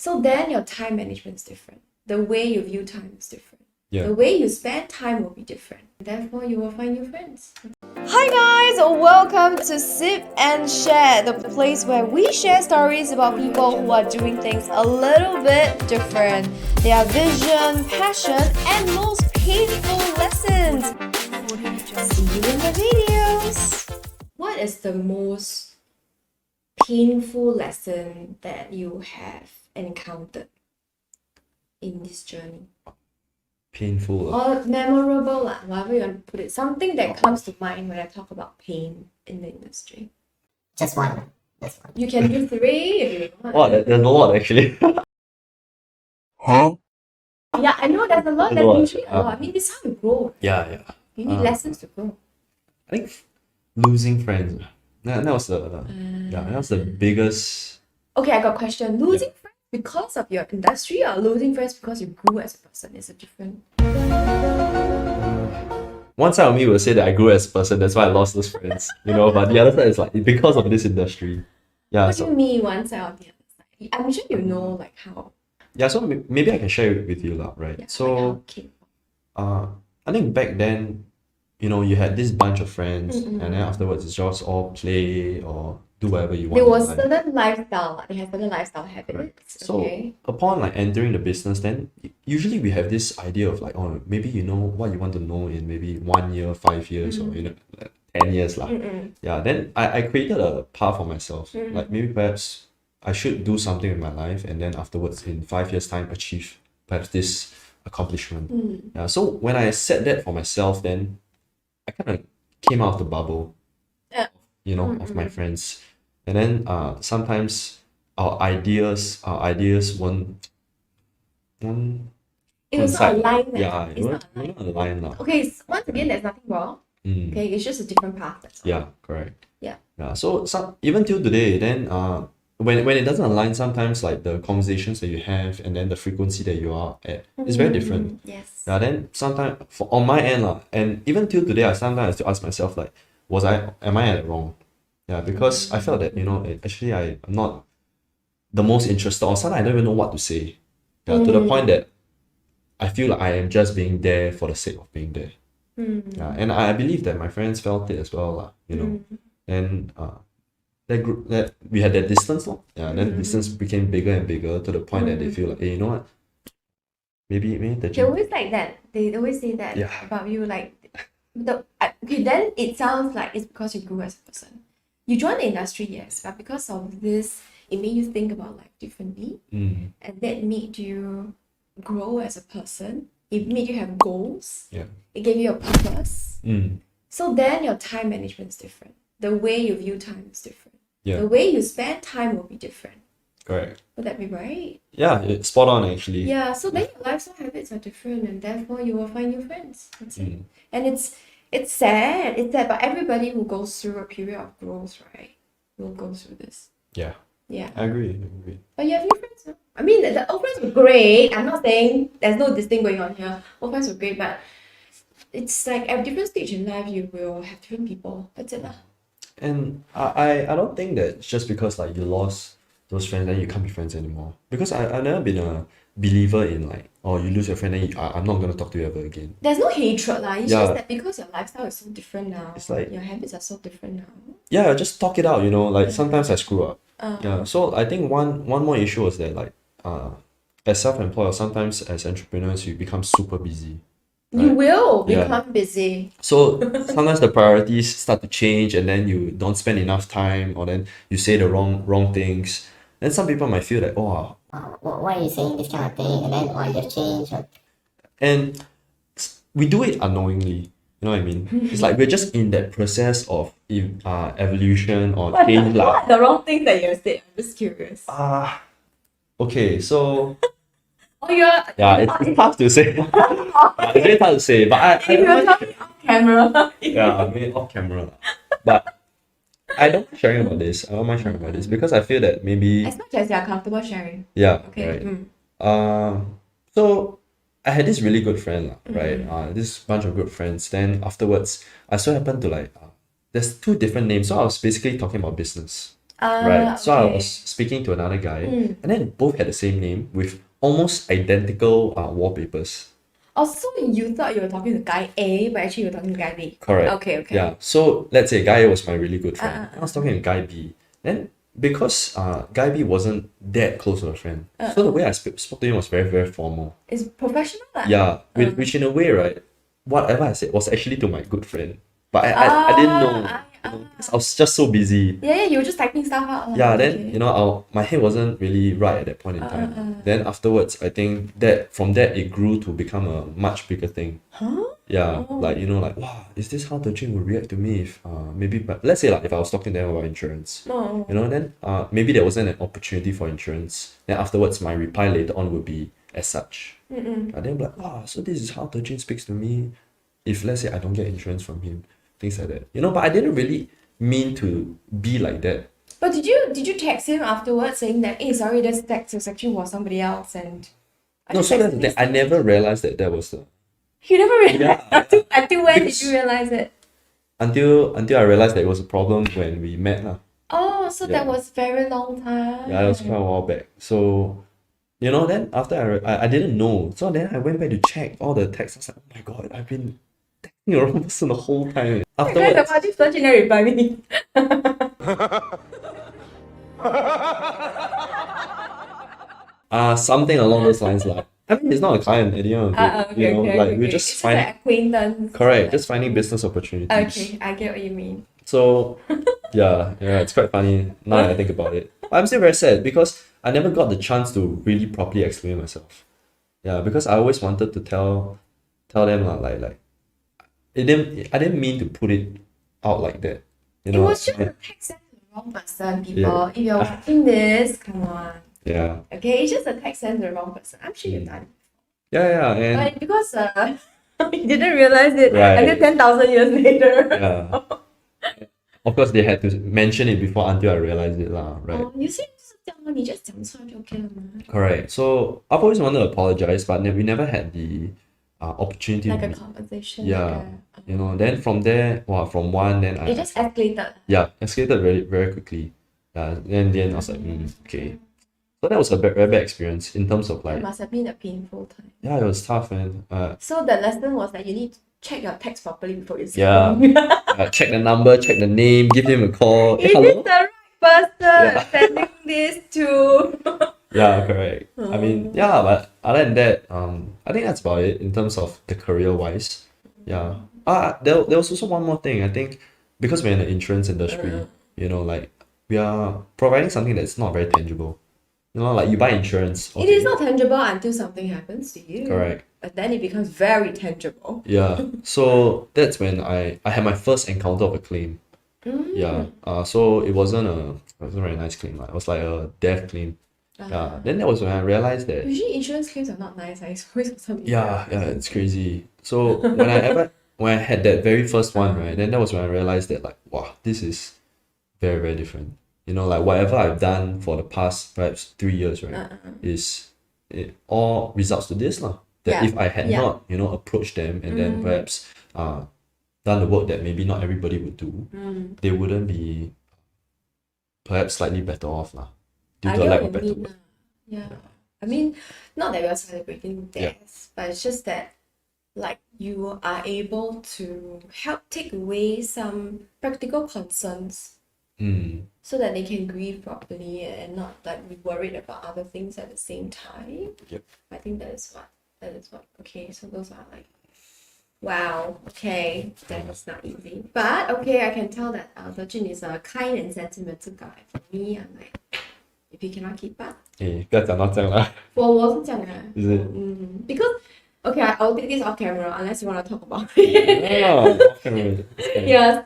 So then your time management is different. The way you view time is different. Yeah. The way you spend time will be different. Therefore, you will find new friends. Hi guys, welcome to Sip and Share, the place where we share stories about people who are doing things a little bit different. Their vision, passion, and most painful lessons. See you in the videos. What is the most painful lesson that you have encountered in this journey? Painful. Or memorable, however you want to put it. Something that comes to mind when I talk about pain in the industry. Just one. Just one. You can do 3 if you want. Oh, there's a lot actually. Huh? Yeah, I know there's a lot. There's a lot. There's usually a lot. I mean, this is how you grow. Yeah. You need lessons to grow. I think losing friends. That was the biggest. Okay, I got a question. Losing friends because of your industry or losing friends because you grew as a person is a different. One side of me will say that I grew as a person, that's why I lost those friends. But the other side is like because of this industry. Yeah. What do you mean one side or the other side? I'm sure you know like how. Yeah, so maybe I can share it with you, right? Yeah, So, like how it came. I think back then, you had this bunch of friends, and then afterwards it's just all play or do whatever you want. There was in life. certain lifestyle. They have certain lifestyle habits. So Okay. upon like entering the business, then usually we have this idea of like, oh, maybe you know what you want to know in maybe 1 year, 5 years, or like 10 years lah. Yeah. Then I created a path for myself. Like maybe perhaps I should do something in my life, and then afterwards in 5 years' time achieve perhaps this accomplishment. Yeah. So when I set that for myself, then I kind of came out of the bubble, of my friends, and then sometimes our ideas won't It was not coincide. aligned. Yeah, It's not aligned. not aligned now. Okay, so once again, there's nothing wrong. Okay, it's just a different path. That's all. Yeah, correct. Yeah. Yeah. So even till today, then when it doesn't align, sometimes like the conversations that you have and then the frequency that you are at is very different. Yes. Yeah. Then sometimes on my end and even till today, I sometimes have to ask myself like, am I at it wrong? Yeah, because I felt that actually I'm not the most interested, or sometimes I don't even know what to say. Yeah, to the point that I feel like I am just being there for the sake of being there. Yeah, and I believe that my friends felt it as well, and that we had that distance, yeah, and then the distance became bigger and bigger to the point that they feel like, hey, you know what? Maybe the They always like that. They always say that about you. Like, okay, then it sounds like it's because you grew as a person. You joined the industry, yes, but because of this, it made you think about life differently, and that made you grow as a person. It made you have goals. Yeah. It gave you a purpose. So then your time management is different. The way you view time is different. Yeah. The way you spend time will be different. Correct. Would that be right? Yeah, it's spot on actually. Yeah, so then your lifestyle habits are different, and therefore you will find new friends. That's it. And it's sad. It's sad, but everybody who goes through a period of growth, right, will go through this. Yeah. Yeah. I agree. But you have new friends, no? I mean, the old friends were great. I'm not saying there's no this thing going on here. Old friends were great, but it's like at different stage in life, you will have different people. That's it lah. And I don't think that it's just because like you lost those friends then you can't be friends anymore. Because I've never been a believer in like, oh, you lose your friend then I'm not gonna talk to you ever again. There's no hatred lah. It's Yeah. just that because your lifestyle is so different now. It's like- your habits are so different now. Yeah, just talk it out, like sometimes I screw up. Yeah. So I think one more issue was that like as self-employed or sometimes as entrepreneurs you become super busy. You will Yeah. become busy. So sometimes the priorities start to change and then you don't spend enough time, or then you say the wrong things. Then some people might feel like, oh, Why are you saying this kind of thing? And then why you change? and we do it unknowingly. You know what I mean? It's like we're just in that process of evolution or change. What are the wrong things that you said? I'm just curious. Okay, so Oh, you're. yeah, it's tough to say. It's very tough to say, but If you're talking off camera. yeah, I mean off camera, lah. But I don't mind sharing about this. I don't mind sharing about this because I feel that maybe As much as you're comfortable sharing. yeah, Okay. right. So I had this really good friend, right? This bunch of good friends. Then afterwards, I so happened to like there's two different names. So I was basically talking about business. right? So I Okay. was speaking to another guy, Mm. and then both had the same name with almost identical wallpapers. Oh, so you thought you were talking to guy A, but actually you were talking to guy B. Correct. Okay, okay. Yeah. So let's say guy A was my really good friend. uh, I was talking to guy B. Then because guy B wasn't that close to a friend, so the way I spoke to him was very, very formal. It's professional lah. Yeah, which in a way, right, whatever I said was actually to my good friend. But I didn't know, because I was just so busy. Yeah, you were just typing stuff out. Yeah, then Okay. my head wasn't really right at that point in time. Then afterwards, I think that from that it grew to become a much bigger thing. Huh? Yeah, like like wow, is this how the gym would react to me if maybe, but let's say like if I was talking to them about insurance, Oh. then maybe there wasn't an opportunity for insurance. Then afterwards, my reply later on would be as such. And then like wow, so this is how the gym speaks to me if let's say I don't get insurance from him, things like that. But I didn't really mean to be like that. But did you text him afterwards saying that, hey, sorry, this text was actually was somebody else and I No, just so that's the texted thing. this I thing. never realized that was the You never realized Yeah. until when did Because- you realize it? until I realized that it was a problem when we met lah. Oh, so that Yeah. was very long time. Yeah, that was quite a while back. So, then after I didn't know. So then I went back to check all the texts. I was like, oh my god, I've been texting the wrong person the whole time. Guys, Afterwards, about this person never reply me. something along those lines like. I mean, it's not a client at the end of the day. Okay, okay, like okay, we're okay. just It's finding an acquaintance. correct, just finding business opportunities. Okay, I get what you mean. So, yeah, it's quite funny now that I think about it. But I'm still very sad because I never got the chance to really properly explain myself. Yeah, because I always wanted to tell them lah, like I didn't mean to put it out like that. It was just a text sent to the wrong person, people. Yeah. If you're watching this, come on. Yeah. Okay, it's just a text sent to the wrong person. I'm sure you've done it. Yeah, and But because you didn't realize it Right. until 10,000 years later. yeah. Of course, they had to mention it before until I realized it lah, right? Oh, you see, 就是这样吗？你 just 讲出来就 OK 了吗？ Correct. So I've always wanted to apologize, but we never had the opportunity. Like to a meet. conversation. Yeah. Like Then from there, from one, then it just escalated. escalated very, very quickly. Then I was like, okay. So that was a very bad experience in terms of It like, must have been a painful time. yeah, it was tough, man. So the lesson was that you need to check your text properly before you send. Yeah. Check the number, check the name, give him a call. Is Hello? it the right person sending this to? Yeah, correct. I mean, yeah, but other than that, I think that's about it in terms of the career wise. Yeah. There was also one more thing. I think because we're in the insurance industry, like we are providing something that's not very tangible. Like you buy insurance. It is not tangible until something happens to you. Correct. But then it becomes very tangible. Yeah. So that's when I had my first encounter of a claim. Yeah. So it wasn't a very nice claim. It was like a death claim. Yeah. Then that was when I realized that. Usually insurance claims are not nice. It's always something. Yeah, it's crazy. So when I had that very first one, right, then that was when I realized that like, wow, this is very, very different. Like whatever I've done for the past perhaps 3 years, right, it all results to this lah. That Yeah. if I had not, approached them and then perhaps done the work that maybe not everybody would do, they wouldn't be perhaps slightly better off lah. Due I to a get lack what of you better mean. word. Yeah. I mean, not that we are celebrating Yeah. deaths, but it's just that like you are able to help take away some practical concerns so that they can grieve properly and not like be worried about other things at the same time. Yep. I think that is what okay, so those are like wow, okay, that is not easy. But okay, I can tell that Jun is a kind and sentimental guy. For me, I'm like if he cannot keep up. 不要讲到这样啦。我是这样的 Is it? because okay, I'll take this off camera unless you want to talk about it. Okay. Yeah,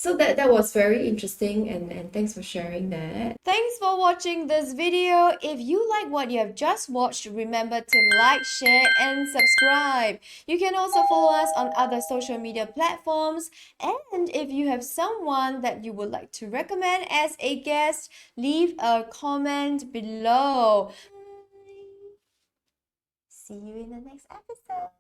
so that was very interesting and thanks for sharing that. Thanks for watching this video. If you like what you have just watched, remember to like, share and subscribe. You can also follow us on other social media platforms, and if you have someone that you would like to recommend as a guest, leave a comment below. See you in the next episode.